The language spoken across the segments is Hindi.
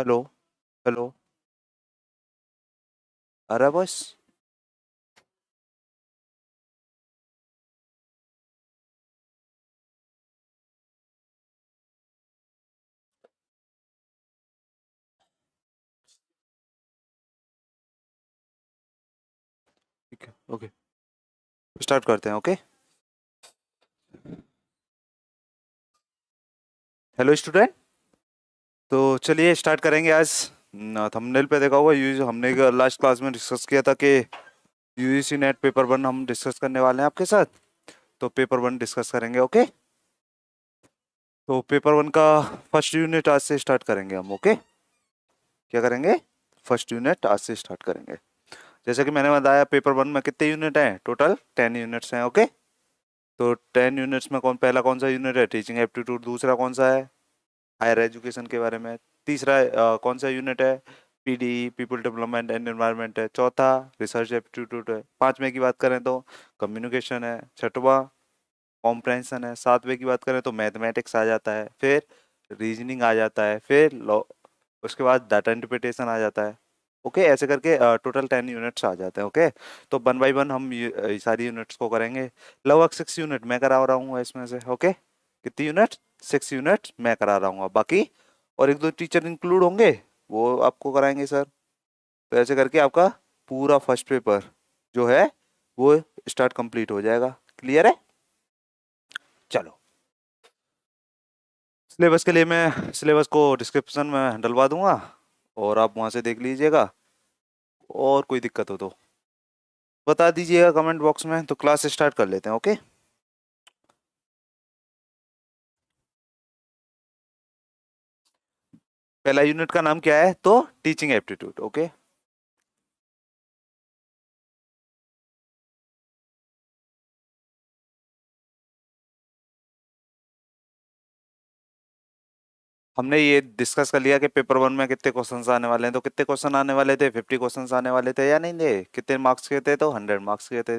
हेलो। हेलो। आ रहा है बस। ठीक है, ओके। स्टार्ट करते हैं, ओके। Hello student. तो चलिए स्टार्ट करेंगे आज। थंबनेल पे देखा होगा, यूजी हमने लास्ट क्लास में डिस्कस किया था कि यूजीसी नेट पेपर वन हम डिस्कस करने वाले हैं आपके साथ। तो पेपर वन डिस्कस करेंगे, ओके। तो पेपर वन का फर्स्ट यूनिट आज से स्टार्ट करेंगे हम, ओके। क्या करेंगे? फर्स्ट यूनिट आज से स्टार्ट करेंगे। जैसे कि मैंने बताया, पेपर वन में कितने यूनिट हैं? टोटल 10 यूनिट्स हैं, ओके। तो 10 यूनिट्स में पहला कौन सा यूनिट है? Teaching aptitude. दूसरा कौन सा है? हायर एजुकेशन के बारे में। तीसरा कौन सा यूनिट है? PD, people development and environment है। चौथा रिसर्च एप्टीट्यूड है। पांचवे की बात करें तो कम्युनिकेशन है। छठवां कॉम्प्रहेंशन है। सातवें की बात करें तो मैथमेटिक्स आ जाता है। फिर रीजनिंग आ जाता है। फिर लॉ, उसके बाद डाटा इंटरप्रिटेशन आ जाता है। ओके, ऐसे करके टोटल 10 यूनिट्स आ जाते हैं, ओके। तो वन बाई वन हम ये सारी यूनिट्स को करेंगे। लगभग 6 यूनिट मैं करा रहा हूँ इसमें से, ओके। कितनी यूनिट? 6 यूनिट मैं करा रहा हूँ, बाकी और एक दो टीचर इंक्लूड होंगे, वो आपको कराएंगे सर। तो ऐसे करके आपका पूरा फर्स्ट पेपर जो है वो स्टार्ट कंप्लीट हो जाएगा। क्लियर है? चलो। सिलेबस के लिए मैं सिलेबस को डिस्क्रिप्शन में डलवा दूंगा और आप वहां से देख लीजिएगा। और कोई दिक्कत हो तो बता दीजिएगा कमेंट बॉक्स में। तो क्लास स्टार्ट कर लेते हैं, ओके। पहला यूनिट का नाम क्या है? तो टीचिंग एप्टीट्यूड, ओके। हमने ये डिस्कस कर लिया कि पेपर वन में कितने क्वेश्चंस आने वाले हैं। तो कितने क्वेश्चन आने वाले थे? 50 क्वेश्चंस आने वाले थे या नहीं थे? कितने मार्क्स के थे? तो 100 मार्क्स के थे।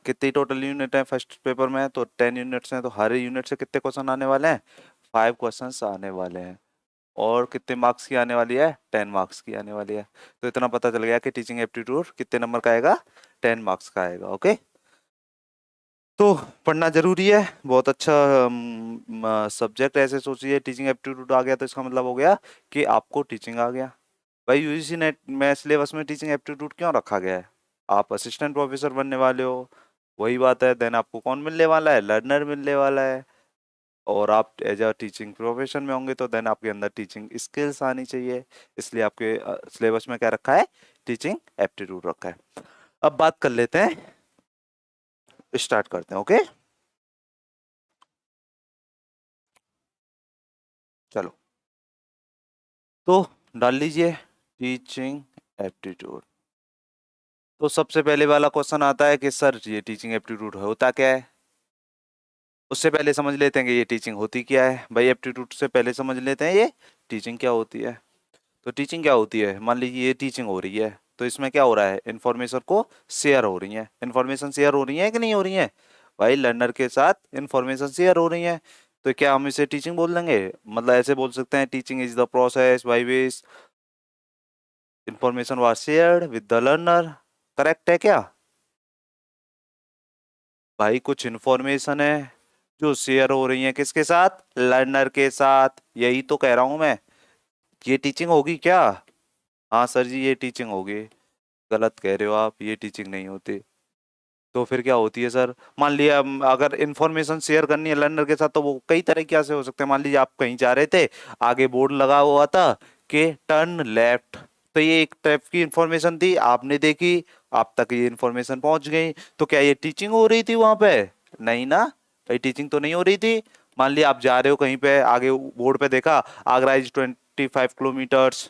कितनी टोटल यूनिट है फर्स्ट पेपर में? तो 10 यूनिट्स हैं। तो हर यूनिट से कितने क्वेश्चन आने वाले हैं? 5 क्वेश्चंस आने वाले हैं। और कितने मार्क्स की आने वाली है? 10 मार्क्स की आने वाली है। तो इतना पता चल गया कि टीचिंग एप्टीट्यूड कितने नंबर का आएगा? 10 मार्क्स का आएगा, ओके। तो पढ़ना जरूरी है, बहुत अच्छा सब्जेक्ट। ऐसे सोचिए, टीचिंग एप्टीट्यूड आ गया तो इसका मतलब हो गया कि आपको टीचिंग आ गया। भाई यूजीसी नेट में सिलेबस में टीचिंग एप्टीट्यूड क्यों रखा गया है? आप असिस्टेंट प्रोफेसर बनने वाले हो, वही बात है। देन आपको कौन मिलने वाला है? लर्नर मिलने वाला है। और आप एज अ टीचिंग प्रोफेशन में होंगे तो देन आपके अंदर टीचिंग स्किल्स आनी चाहिए। इसलिए आपके सिलेबस में क्या रखा है? टीचिंग एप्टीट्यूड रखा है। अब बात कर लेते हैं, स्टार्ट करते हैं, ओके। चलो, तो डाल लीजिए टीचिंग एप्टीट्यूड। तो सबसे पहले वाला क्वेश्चन आता है कि सर ये टीचिंग एप्टीट्यूड होता क्या है। उससे पहले समझ लेते हैं कि ये टीचिंग होती क्या है। भाई एप्टीट्यूड से पहले समझ लेते हैं ये टीचिंग क्या होती है। तो टीचिंग क्या होती है? मान लीजिए ये टीचिंग हो रही है, तो इसमें क्या हो रहा है? इन्फॉर्मेशन को शेयर हो रही है। इन्फॉर्मेशन शेयर हो रही है कि नहीं हो रही है? भाई लर्नर के साथ इन्फॉर्मेशन शेयर हो रही है। तो क्या हम इसे टीचिंग बोल देंगे? मतलब ऐसे बोल सकते हैं, teaching is the process by which information was shared with the learner. Correct है क्या? भाई कुछ इन्फॉर्मेशन है जो शेयर हो रही है किसके साथ? लर्नर के साथ। यही तो कह रहा हूं मैं। ये टीचिंग होगी क्या? हाँ सर जी, ये टीचिंग होगी। गलत कह रहे हो आप, ये टीचिंग नहीं होती। तो फिर क्या होती है सर? मान लिया अगर इन्फॉर्मेशन शेयर करनी है लर्नर के साथ तो वो कई तरीके से हो सकते हैं। मान लीजिए आप कहीं जा रहे थे, आगे बोर्ड लगा हुआ था कि टर्न लेफ्ट। तो ये एक टाइप की इंफॉर्मेशन थी, आपने देखी, आप तक ये इंफॉर्मेशन पहुंच गई। तो क्या ये टीचिंग हो रही थी वहां पे? नहीं ना, भाई टीचिंग तो नहीं हो रही थी। मान लिया आप जा रहे हो कहीं पे, आगे बोर्ड पे देखा आगरा इज 25 किलोमीटर्स।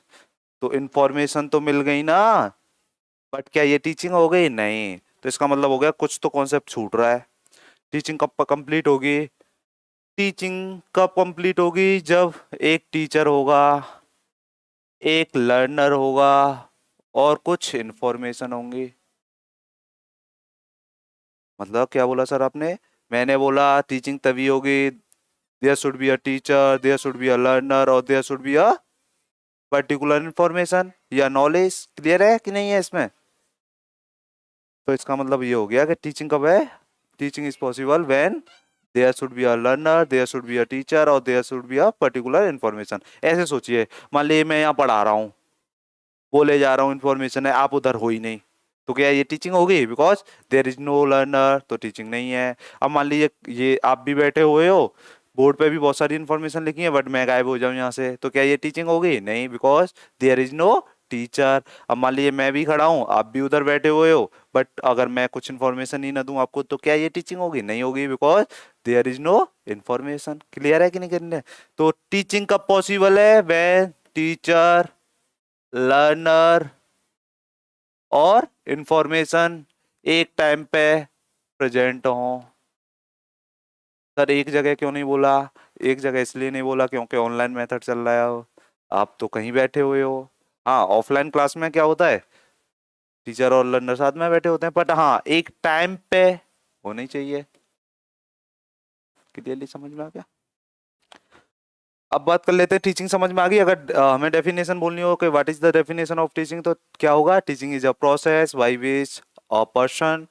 तो इंफॉर्मेशन तो मिल गई ना, बट क्या ये टीचिंग हो गई? नहीं। तो इसका मतलब हो गया कुछ तो कॉन्सेप्ट छूट रहा है। टीचिंग कब कंप्लीट होगी? टीचिंग कब कंप्लीट होगी? जब एक टीचर होगा, एक लर्नर होगा और कुछ इन्फॉर्मेशन होंगी। मतलब क्या बोला सर आपने? मैंने बोला टीचिंग तभी होगी, there should be a teacher, there should be a learner और there should be a particular information या नॉलेज। क्लियर है कि नहीं है इसमें? तो इसका मतलब ये हो गया कि टीचिंग कब है? Teaching is possible when there should be a learner, there should be a teacher और there should be a particular information. ऐसे सोचिए, मान लीजिए मैं यहाँ पढ़ा रहा हूँ, बोले जा रहा हूँ, इंफॉर्मेशन है, आप उधर हो ही नहीं, तो क्या ये टीचिंग होगी? Because there is no learner, तो टीचिंग नहीं है। अब मान लीजिए ये आप भी बैठे हुए हो, बोर्ड पे भी बहुत सारी इन्फॉर्मेशन लिखी है, बट मैं गायब हो जाऊं यहाँ से, तो क्या ये टीचिंग होगी? नहीं, because there is no teacher. अब मान लीजिए मैं भी खड़ा हूँ, आप भी उधर बैठे हुए हो, बट अगर मैं कुछ इन्फॉर्मेशन ही ना दूं आपको, तो क्या ये टीचिंग होगी? नहीं होगी, because there is no information. Clear है कि नहीं करने? तो टीचिंग कब पॉसिबल है? व्हेन टीचर, लर्नर और इंफॉर्मेशन एक टाइम पे प्रेजेंट हो। सर एक जगह क्यों नहीं बोला? एक जगह इसलिए नहीं बोला क्योंकि ऑनलाइन मेथड चल रहा है, आप तो कहीं बैठे हुए हो। हाँ, ऑफलाइन क्लास में क्या होता है, टीचर और लर्नर साथ में बैठे होते हैं, बट हाँ एक टाइम पे होनी चाहिए। क्लियरली समझ में आ गया? अब बात कर लेते हैं, टीचिंग समझ में आ गई। अगर हमें डेफिनेशन बोलनी हो कि what is the definition of teaching, तो क्या होगा? Teaching is a process by which a person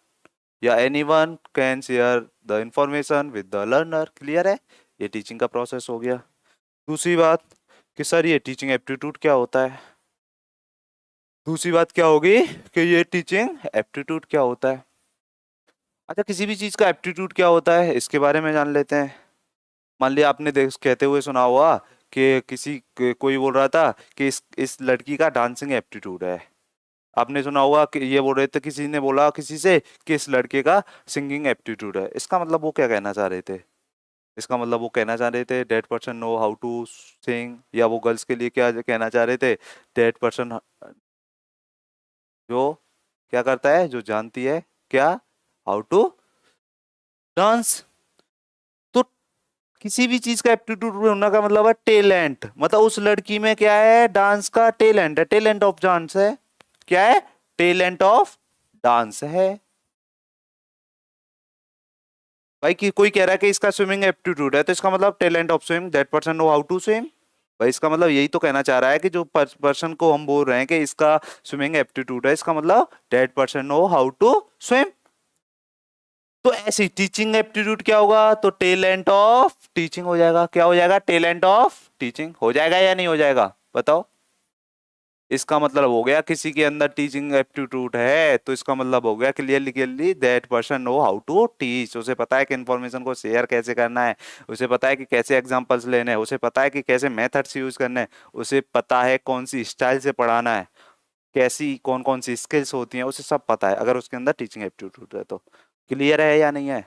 या anyone can share the information with the learner. Clear है? ये टीचिंग का प्रोसेस हो गया। दूसरी बात कि सर ये टीचिंग एप्टीट्यूड क्या होता है? दूसरी बात क्या होगी कि ये टीचिंग एप्टीट्यूड क्या होता है? अच्छा, किसी भी चीज का एप्टीट्यूड क्या होता है इसके बारे में जान लेते हैं। मान लिया आपने देख कहते हुए सुना हुआ कि कोई बोल रहा था कि इस लड़की का डांसिंग एप्टीट्यूड है। आपने सुना होगा कि ये बोल रहे थे, किसी ने बोला किसी से कि इस लड़के का सिंगिंग एप्टीट्यूड है। इसका मतलब वो क्या कहना चाह रहे थे? इसका मतलब वो कहना चाह रहे थे that person know how to sing, या वो गर्ल्स के लिए क्या कहना चाह रहे थे? दैट पर्सन जो क्या करता है, जो जानती है क्या, हाउ टू डांस। तो किसी भी चीज का एप्टीट्यूड होने का मतलब है टैलेंट। मतलब उस लड़की में क्या है? डांस का टैलेंट है, टैलेंट ऑफ डांस है। क्या है? टैलेंट ऑफ डांस है। भाई कि कोई कह रहा है कि इसका स्विमिंग एप्टीट्यूड है, तो इसका मतलब talent of swim, that person know how to swim. भाई इसका मतलब यही तो कहना चाह रहा है कि जो पर्सन को हम बोल रहे हैं कि इसका स्विमिंग एप्टीट्यूड है, इसका मतलब that person know how to swim. तो ऐसी टीचिंग एप्टीट्यूड क्या होगा? तो टैलेंट ऑफ टीचिंग हो जाएगा। क्या हो जाएगा? टैलेंट ऑफ टीचिंग हो जाएगा या नहीं हो जाएगा? बताओ। इसका मतलब हो गया किसी के अंदर टीचिंग एप्टीट्यूड है, तो इसका मतलब हो गया clearly clearly that person know how to teach. उसे पता है कि इन्फॉर्मेशन को शेयर कैसे करना है, उसे पता है कि कैसे एग्जांपल्स लेने हैं, उसे पता है कि कैसे मेथड्स यूज करने हैं, उसे पता है कौन सी स्टाइल से पढ़ाना है, कैसी कौन कौन सी स्किल्स होती हैं, उसे सब पता है अगर उसके अंदर टीचिंग एप्टीट्यूड है तो। क्लियर है या नहीं है?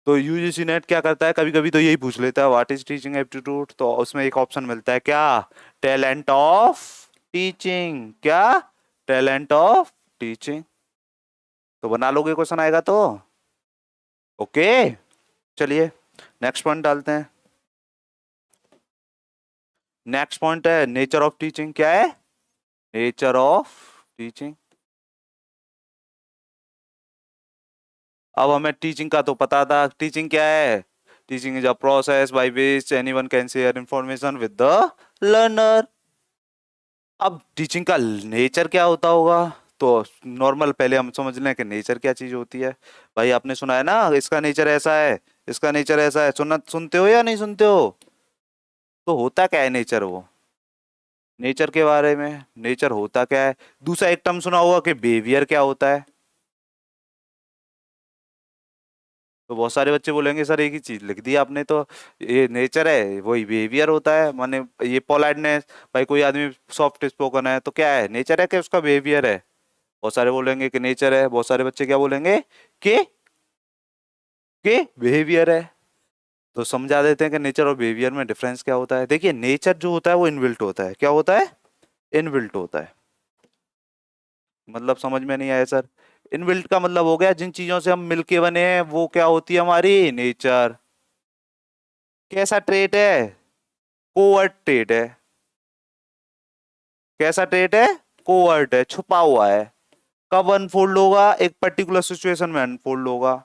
तो यूजीसी नेट क्या करता है, कभी कभी तो यही पूछ लेता है व्हाट इज टीचिंग एप्टीट्यूड, तो उसमें एक ऑप्शन मिलता है क्या? Talent of teaching. क्या? Talent of teaching. तो बना लोगे क्वेश्चन आएगा तो? ओके, चलिए नेक्स्ट पॉइंट डालते हैं। नेक्स्ट पॉइंट है नेचर ऑफ टीचिंग। क्या है? Nature of teaching. अब हमें टीचिंग का तो पता था, टीचिंग क्या है? Teaching is a process by which anyone can share information with the learner. अब टीचिंग का नेचर क्या होता होगा? तो नॉर्मल पहले हम समझ लें कि नेचर क्या चीज होती है। भाई आपने सुना है ना, इसका नेचर ऐसा है, इसका नेचर ऐसा है, सुनते हो या नहीं सुनते हो? तो होता क्या है नेचर वो? नेचर के बारे में, नेचर होता क्या है। दूसरा एक टर्म सुना होगा कि बिहेवियर क्या होता है। तो बहुत सारे बच्चे बोलेंगे सर एक ही चीज लिख दी आपने तो, ये नेचर है वही बिहेवियर होता है, माने ये पोलाइटनेस। भाई कोई आदमी सॉफ्ट स्पोकन है तो क्या है? नेचर है कि उसका बिहेवियर है? बहुत सारे बोलेंगे कि नेचर है, बहुत सारे बच्चे क्या बोलेंगे कि बिहेवियर है। तो समझा देते हैं कि नेचर और बिहेवियर में डिफरेंस क्या होता है। देखिए नेचर जो होता है वो इनबिल्ट होता है। क्या होता है? इनबिल्ट होता है। मतलब समझ में नहीं आया सर? इनबिल्ट का मतलब हो गया जिन चीजों से हम मिलके बने हैं वो क्या होती है? हमारी नेचर। कैसा ट्रेट है? कोवर्ट ट्रेट है। कैसा ट्रेट है? कोवर्ट है, छुपा हुआ है। कब अनफोल्ड होगा? एक पर्टिकुलर सिचुएशन में अनफोल्ड होगा,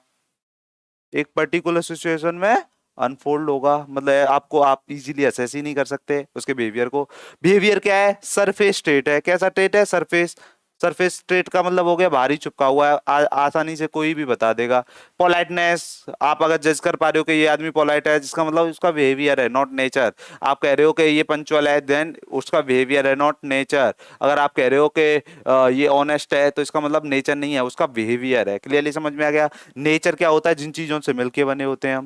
एक पर्टिकुलर सिचुएशन में अनफोल्ड होगा, मतलब आपको आप इजीली असेस ही नहीं कर सकते उसके बिहेवियर को। बिहेवियर क्या है? सरफेस स्टेट है। कैसा स्टेट है? सरफेस। सरफेस स्टेट का मतलब हो गया बाहरी चिपका हुआ है, आसानी से कोई भी बता देगा। पोलाइटनेस, आप अगर जज कर पा रहे हो कि ये आदमी पोलाइट है, जिसका मतलब उसका बिहेवियर है, नॉट नेचर। आप कह रहे हो कि ये पंचुअल है, देन उसका बिहेवियर है, नॉट नेचर। अगर आप कह रहे हो कि ये ऑनेस्ट है, तो इसका मतलब नेचर नहीं है, उसका बिहेवियर है। क्लियरली समझ में आ गया? नेचर क्या होता है? जिन चीजों से मिलके बने होते हैं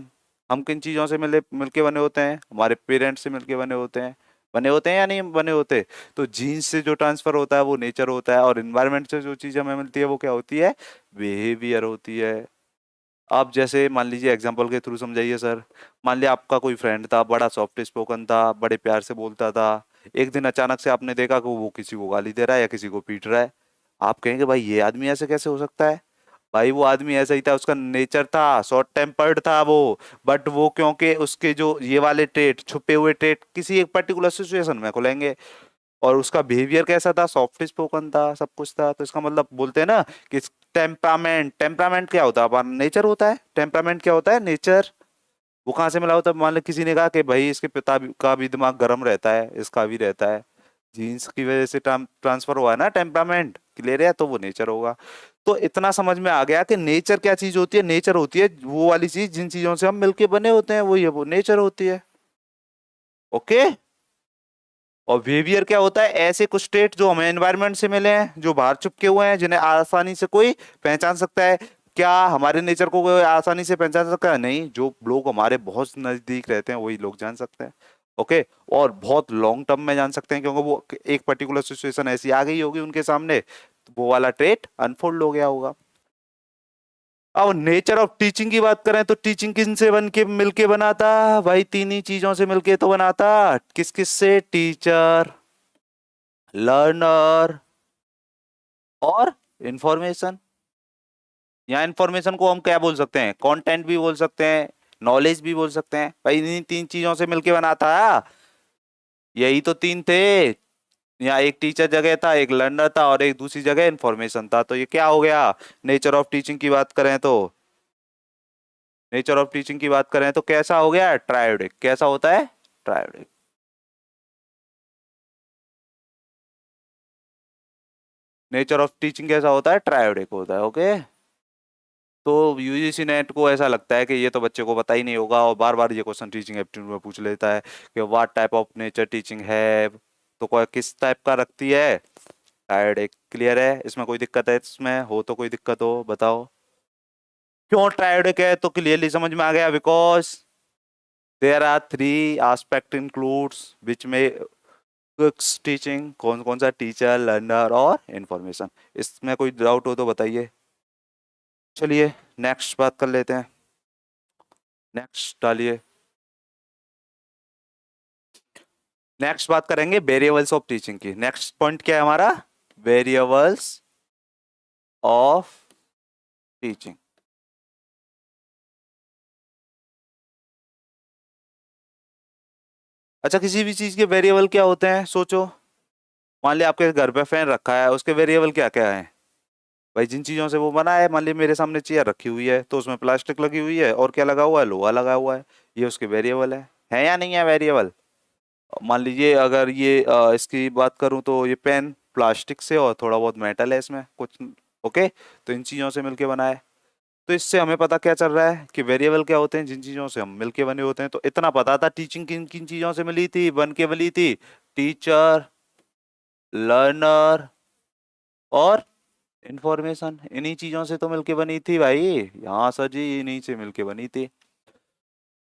हम किन चीजों से मिलके बने होते हैं? हमारे पेरेंट्स से मिलके बने होते हैं। बने होते हैं या नहीं बने होते? तो जीन्स से जो ट्रांसफर होता है वो नेचर होता है, और इन्वायरमेंट से जो चीज हमें मिलती है वो क्या होती है? बिहेवियर होती है। आप जैसे मान लीजिए, एग्जांपल के थ्रू समझाइए सर। मान लिया आपका कोई फ्रेंड था, बड़ा सॉफ्ट स्पोकन था, बड़े प्यार से बोलता था। एक दिन अचानक से आपने देखा कि वो किसी को गाली दे रहा है या किसी को पीट रहा है। आप कहेंगे भाई ये आदमी ऐसे कैसे हो सकता है? भाई वो आदमी ऐसा ही था, उसका नेचर था, शॉर्ट टेम्पर्ड था वो। बट वो क्योंकि उसके जो ये वाले ट्रेट, छुपे हुए ट्रेट किसी एक पर्टिकुलर सिचुएशन में खुलेंगे, और उसका बिहेवियर कैसा था? सॉफ्ट स्पोकन था, सब कुछ था। तो इसका मतलब बोलते हैं ना कि टेम्परामेंट। टेम्परामेंट क्या होता है? हमारा नेचर होता है। टेम्परामेंट क्या होता है? नेचर। वो कहाँ से मिला होता है? मान लो किसी ने कहा कि भाई इसके पिता का भी दिमाग गर्म रहता है, इसका भी रहता है। जीन्स की वजह से ट्रांसफर हुआ है ना टेम्परामेंट। क्लियर है? तो वो नेचर होगा। तो इतना समझ में आ गया कि नेचर क्या चीज होती है? नेचर होती है वो वाली चीज जिन चीजों से हम मिलके बने होते हैं, वो नेचर होती है। ओके। और बिहेवियर क्या होता है? ऐसे कुछ स्टेट जो हमें एनवायरनमेंट से मिले हैं, जो बाहर चुपके हुए हैं, जिन्हें आसानी से कोई पहचान सकता है। क्या हमारे नेचर को कोई आसानी से पहचान सकता है? नहीं। जो लोग हमारे बहुत नजदीक रहते हैं वही लोग जान सकते हैं। ओके। और बहुत लॉन्ग टर्म में जान सकते हैं, क्योंकि वो एक पर्टिकुलर सिचुएशन ऐसी आ गई होगी उनके सामने, तो वो वाला ट्रेट अनफोल्ड हो गया होगा। अब नेचर ऑफ टीचिंग की बात करें तो टीचिंग किन से बन के मिलके बनाता? भाई तीन ही चीजों से मिलके तो बनाता। किस किस से? टीचर, लर्नर और इंफॉर्मेशन। यहाँ इंफॉर्मेशन को हम क्या बोल सकते हैं? कंटेंट भी बोल सकते हैं, नॉलेज भी बोल सकते हैं। भाई इन्हीं तीन चीजों से मिलके बनाता है। यही तो तीन थे। यहाँ एक टीचर जगह था, एक लर्नर था, और एक दूसरी जगह इंफॉर्मेशन था। तो ये क्या हो गया? नेचर ऑफ टीचिंग की बात करें तो, नेचर ऑफ टीचिंग की बात करें तो कैसा हो गया? ट्रायोडिक। कैसा होता है? ट्रायोडिक। नेचर ऑफ टीचिंग कैसा होता है? ट्रायोडिक होता है। ओके। तो यूजीसी नेट को ऐसा लगता है कि ये तो बच्चे को पता ही नहीं होगा, और बार बार ये क्वेश्चन टीचिंग एप्टीट्यूड में पूछ लेता है कि what type of nature teaching है। तो कोई किस टाइप का रखती है? ट्रायोडिक। क्लियर है? इसमें कोई दिक्कत है? इसमें हो तो कोई दिक्कत हो बताओ। क्यों ट्रायोडिक है? तो क्लियरली समझ में आ गया, because there are three aspect includes which में टीचिंग। कौन कौन सा? टीचर, लर्नर और इंफॉर्मेशन। इसमें कोई डाउट हो तो बताइए। चलिए नेक्स्ट बात कर लेते हैं। नेक्स्ट डालिए। नेक्स्ट बात करेंगे वेरिएबल्स ऑफ टीचिंग की। नेक्स्ट पॉइंट क्या है हमारा? Variables of teaching. अच्छा, किसी भी चीज के वेरिएबल क्या होते हैं सोचो। मान लिया आपके घर पे फैन रखा है, उसके वेरिएबल क्या क्या है? भाई जिन चीजों से वो बना है, मान लिया मेरे सामने चेयर रखी हुई है, तो उसमें प्लास्टिक लगी हुई है, और क्या लगा हुआ है? लोहा लगा हुआ है। ये उसके वेरिएबल है या नहीं है वेरिएबल? मान लीजिए अगर ये इसकी बात करूं तो ये पेन प्लास्टिक से और थोड़ा बहुत मेटल है इसमें कुछ। ओके। तो इन चीजों से मिलके बना है। तो इससे हमें पता क्या चल रहा है कि वेरिएबल क्या होते हैं? जिन चीजों से हम मिलके बने होते हैं। तो इतना पता था टीचिंग किन किन चीजों से मिली थी, बन के मिली थी? टीचर, लर्नर और इंफॉर्मेशन। इन्हीं चीजों से तो मिलके बनी थी भाई। हाँ सर जी, इन्हीं से मिलके बनी थी।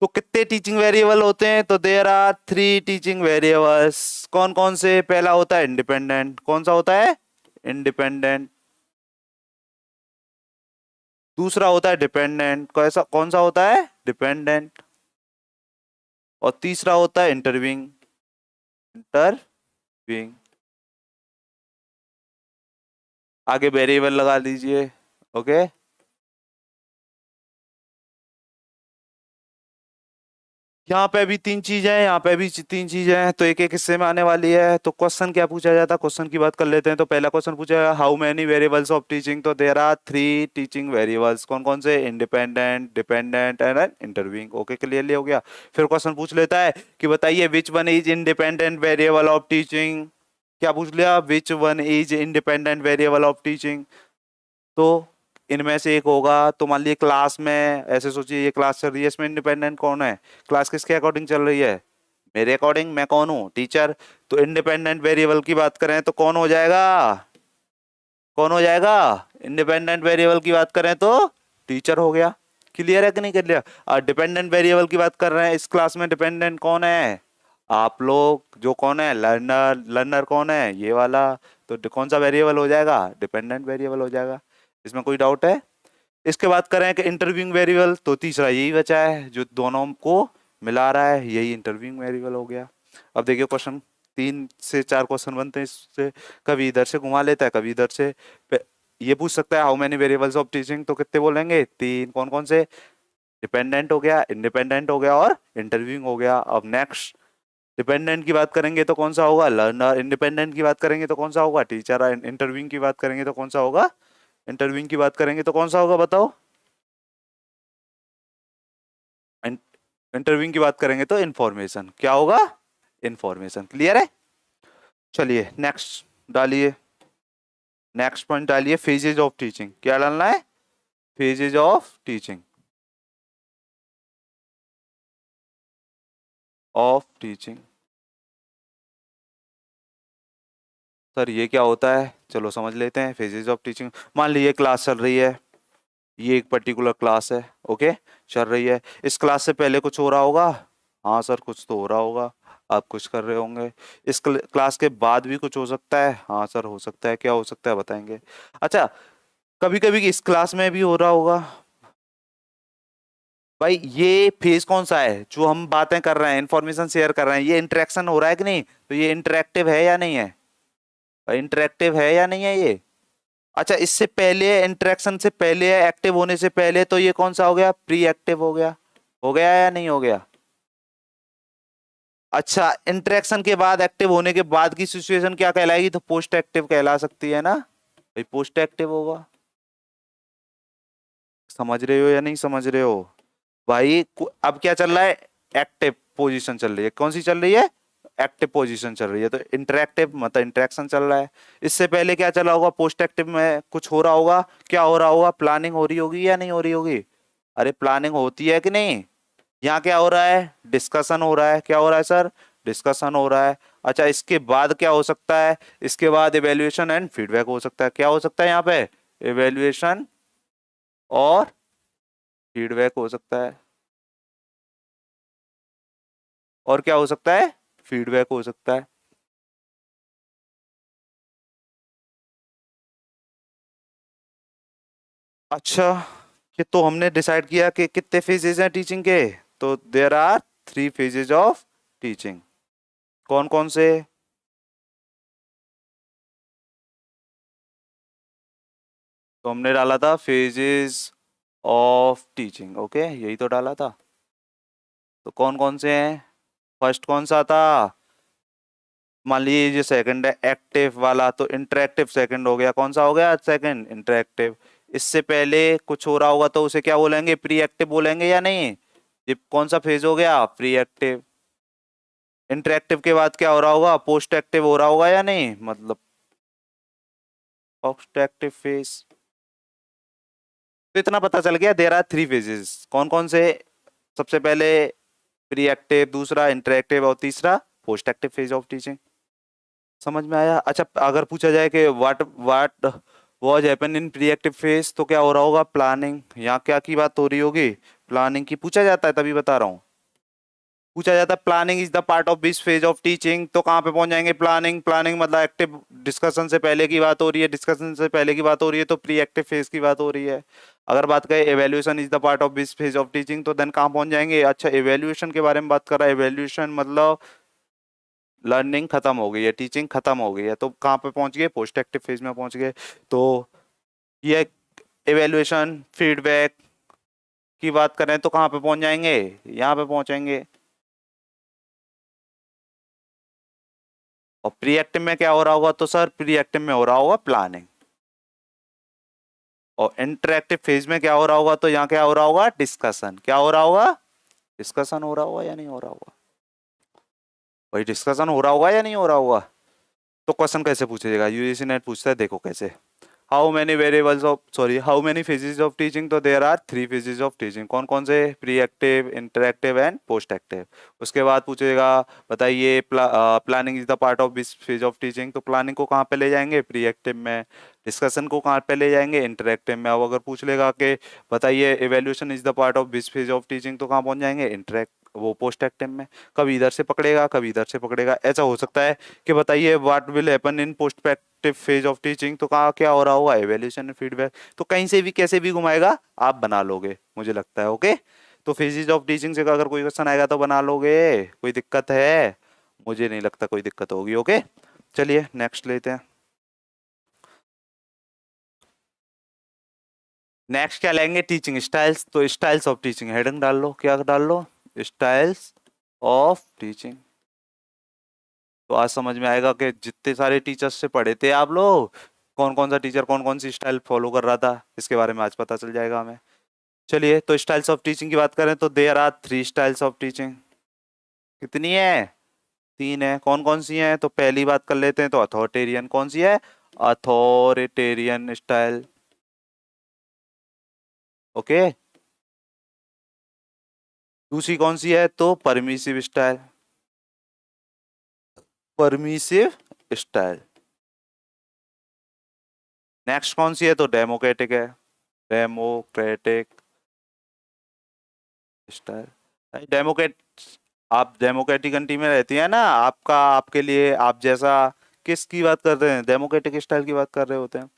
तो कितने टीचिंग वेरिएबल होते हैं? तो there are three teaching variables. कौन कौन से? पहला होता है इंडिपेंडेंट। कौन सा होता है? इंडिपेंडेंट। दूसरा होता है डिपेंडेंट। कैसा? कौन सा होता है? डिपेंडेंट। और तीसरा होता है इंटरविंग। इंटरविंग। आगे वेरिएबल लगा लीजिए। ओके। यहाँ पे भी तीन चीजें हैं, यहाँ पे भी तीन चीजें हैं, तो एक एक हिस्से में आने वाली है। तो क्वेश्चन क्या पूछा जाता है, क्वेश्चन की बात कर लेते हैं। तो पहला क्वेश्चन पूछा है how many variables of teaching. तो देयर आर 3 टीचिंग वेरिएबल्स। कौन कौन से, independent, dependent and interviewing. Okay, clearly हो गया। फिर क्वेश्चन पूछ लेता है कि बताइए which one is independent variable of teaching. क्या पूछ लिया, which one is independent variable of teaching. तो इनमें से एक होगा। तो मान लीजिए क्लास में, ऐसे सोचिए ये क्लास चल रही है, इसमें इंडिपेंडेंट कौन है, क्लास किसके अकॉर्डिंग चल रही है, मेरे अकॉर्डिंग। मैं कौन हूँ, टीचर। तो इंडिपेंडेंट वेरिएबल की बात करें तो कौन हो जाएगा, कौन हो जाएगा, इंडिपेंडेंट वेरिएबल की बात करें तो टीचर हो गया। क्लियर है कि नहीं क्लियर। और डिपेंडेंट वेरिएबल की बात कर रहे हैं, इस क्लास में डिपेंडेंट कौन है, आप लोग। जो कौन है, लर्नर। लर्नर कौन है, ये वाला। तो कौन सा वेरिएबल हो जाएगा, डिपेंडेंट वेरिएबल हो जाएगा। इसमें कोई डाउट है। इसके बाद करें कि इंटरव्यूइंग वेरिएबल, तो तीसरा यही बचा है जो दोनों को मिला रहा है, यही इंटरव्यूइंग वेरिएबल हो गया। अब देखिए क्वेश्चन, 3 से 4 क्वेश्चन बनते हैं इससे। कभी इधर से घुमा लेता है, कभी इधर से। ये पूछ सकता है how many variables of teaching, तो कितने बोलेंगे, 3। कौन कौन से, डिपेंडेंट हो गया, इंडिपेंडेंट हो गया और इंटरव्यूइंग हो गया। अब नेक्स्ट, डिपेंडेंट की बात करेंगे तो कौन सा होगा, लर्नर। इंडिपेंडेंट की बात करेंगे तो कौन सा होगा, टीचर। इंटरव्यूइंग की बात करेंगे तो कौन सा होगा, इंटरव्यूइंग की बात करेंगे तो कौन सा होगा, बताओ। इंटरव्यूइंग की बात करेंगे तो इंफॉर्मेशन, क्या होगा, इंफॉर्मेशन। क्लियर है। चलिए नेक्स्ट डालिए, नेक्स्ट पॉइंट डालिए, फेजेज ऑफ टीचिंग। क्या डालना है, phases of teaching, of teaching. Sir ये क्या होता है, चलो समझ लेते हैं। फेजेज ऑफ टीचिंग, मान लीजिए क्लास चल रही है, ये एक पर्टिकुलर क्लास है, ओके, चल रही है। इस क्लास से पहले कुछ हो रहा होगा, हाँ सर कुछ तो हो रहा होगा, आप कुछ कर रहे होंगे। इस क्लास के बाद भी कुछ हो सकता है, हाँ सर हो सकता है। क्या हो सकता है बताएंगे। अच्छा, कभी कभी इस क्लास में भी हो रहा होगा। भाई ये फेज कौन सा है, जो हम बातें कर रहे हैं, इंफॉर्मेशन शेयर कर रहे हैं, ये इंटरेक्शन हो रहा है कि नहीं, तो ये इंटरेक्टिव है या नहीं है, इंटरेक्टिव है या नहीं है ये। अच्छा, इससे पहले, इंटरेक्शन से पहले, एक्टिव होने से पहले, तो ये कौन सा हो गया, प्री एक्टिव हो गया। हो गया या नहीं हो गया। अच्छा, इंटरेक्शन के बाद, एक्टिव होने के बाद की सिचुएशन क्या कहलाएगी, तो पोस्ट एक्टिव कहला सकती है ना, भाई पोस्ट एक्टिव होगा। समझ रहे हो या नहीं समझ रहे हो भाई। अब क्या चल रहा है, एक्टिव पोजीशन चल रही है, कौन सी चल रही है, एक्टिव पोजीशन चल रही है। तो इंटरेक्टिव मतलब इंटरेक्शन चल रहा है। इससे पहले क्या चला होगा, पोस्ट एक्टिव में कुछ हो रहा होगा। क्या हो रहा होगा, प्लानिंग हो रही होगी या नहीं हो रही होगी। अरे प्लानिंग होती है कि नहीं। यहाँ क्या हो रहा है, डिस्कशन हो रहा है। क्या हो रहा है सर, डिस्कशन हो रहा है। अच्छा, इसके बाद क्या हो सकता है, इसके बाद इवेल्युएशन एंड फीडबैक हो सकता है। क्या हो सकता है यहाँ पे, इवेल्युएशन और फीडबैक हो सकता है। और क्या हो सकता है, फीडबैक हो सकता है। अच्छा, ये तो हमने डिसाइड किया कि कितने फेजेस हैं टीचिंग के। तो there are 3 phases of teaching. कौन कौन से, तो हमने डाला था फेजेस ऑफ टीचिंग, ओके यही तो डाला था। तो कौन कौन से हैं, फर्स्ट कौन सा था, मान लीजिए जो सेकंड है एक्टिव वाला, तो इंटरेक्टिव सेकंड हो गया। कौन सा हो गया, सेकंड इंटरेक्टिव। इससे पहले कुछ हो रहा होगा तो उसे क्या बोलेंगे, प्री एक्टिव बोलेंगे या नहीं। ये कौन सा फेज हो गया, प्री एक्टिव। इंटरेक्टिव के बाद क्या हो रहा होगा, पोस्ट एक्टिव हो रहा होगा या नहीं, मतलब पोस्ट एक्टिव फेज। तो इतना पता चल गया, देयर आर 3 फेजेस। कौन कौन से, सबसे पहले प्री एक्टिव, दूसरा इंटरेक्टिव और तीसरा post active phase of teaching. समझ में आया। अच्छा, अगर पूछा जाए कि what what was happen in pre active phase, तो क्या हो रहा होगा, प्लानिंग। यहाँ क्या की बात हो रही होगी, प्लानिंग की पूछा जाता है, तभी बता रहा हूँ। पूछा जाता है planning is the part of this phase of teaching, तो कहाँ पे पहुंच जाएंगे, प्लानिंग। प्लानिंग मतलब एक्टिव, डिस्कशन से पहले की बात हो रही है, डिस्कशन से पहले की बात हो रही है, तो प्री एक्टिव फेज की बात हो रही है। अगर बात करें evaluation is the part of this phase of teaching, तो देन कहाँ पहुंच जाएंगे। अच्छा, एवेल्यूएशन के बारे में बात कर रहा है, एवेल्यूएशन मतलब लर्निंग खत्म हो गई है, टीचिंग खत्म हो गई है, तो कहाँ पे पहुंच गए, पोस्ट एक्टिव फेज में पहुंच गए। तो ये एवेल्यूएशन फीडबैक की बात करें तो कहाँ पे पहुंच जाएंगे, यहाँ पे पहुंचेंगे। और प्री एक्टिव में क्या हो रहा होगा? तो सर प्री एक्टिव में हो रहा होगा प्लानिंग। और इंटरेक्टिव फेज में क्या हो रहा होगा? तो यहाँ क्या हो रहा होगा? डिस्कशन। क्या हो रहा होगा? डिस्कशन हो रहा होगा या नहीं हो रहा होगा? भाई डिस्कशन हो रहा होगा या नहीं हो रहा होगा? तो क्वेश्चन कैसे पूछेगा? यूजीसी नेट पूछता है, देखो कैसे। How many variables of, sorry, how many phases of teaching? तो there are 3 phases of teaching. कौन कौन से? Pre active, interactive and post active. उसके बाद पूछेगा, बताइए planning is the part of this phase of teaching. तो प्लानिंग को कहाँ पे ले जाएंगे? प्री एक्टिव में। डिस्कशन को कहाँ पे ले जाएंगे? इंटरएक्टिव में। अब अगर पूछ लेगा कि बताइए evaluation is the part of this phase of teaching, तो कहाँ पहुंच जाएंगे? इंटरेक्ट, वो पोस्ट एक्टिव में। कभी इधर से पकड़ेगा, कभी इधर से पकड़ेगा। ऐसा हो सकता है कि बताइए what will happen in post active phase of teaching, तो कहाँ क्या हो रहा होगा? Evaluation and feedback. तो कहीं से भी कैसे भी घुमाएगा, आप बना लोगे मुझे लगता है। ओके, तो फेजेज ऑफ टीचिंग से अगर कोई क्वेश्चन आएगा तो बना लोगे। कोई दिक्कत है? मुझे नहीं लगता कोई दिक्कत होगी। ओके, चलिए नेक्स्ट लेते हैं। नेक्स्ट क्या लेंगे? Teaching styles. तो स्टाइल्स ऑफ टीचिंग हेडिंग डाल लो। क्या डाल लो? Styles of teaching. तो आज समझ में आएगा कि जितने सारे टीचर्स से पढ़े थे आप लोग, कौन कौन सा टीचर कौन कौन सी स्टाइल फॉलो कर रहा था, इसके बारे में आज पता चल जाएगा हमें। चलिए, तो स्टाइल्स ऑफ टीचिंग की बात करें तो there are 3 styles of teaching. कितनी है? 3 है। कौन कौन सी हैं? तो पहली बात कर लेते हैं, तो अथॉरिटेरियन। कौन सी है? Authoritarian style. ओके। दूसरी कौन सी है? तो permissive style. Permissive style. Next कौन सी है? तो डेमोक्रेटिक है। Democratic style. डेमोक्रेट, आप डेमोक्रेटिक कंट्री में रहती है ना, आपका आपके लिए आप जैसा, किसकी बात कर रहे हैं? डेमोक्रेटिक स्टाइल की बात कर रहे होते हैं।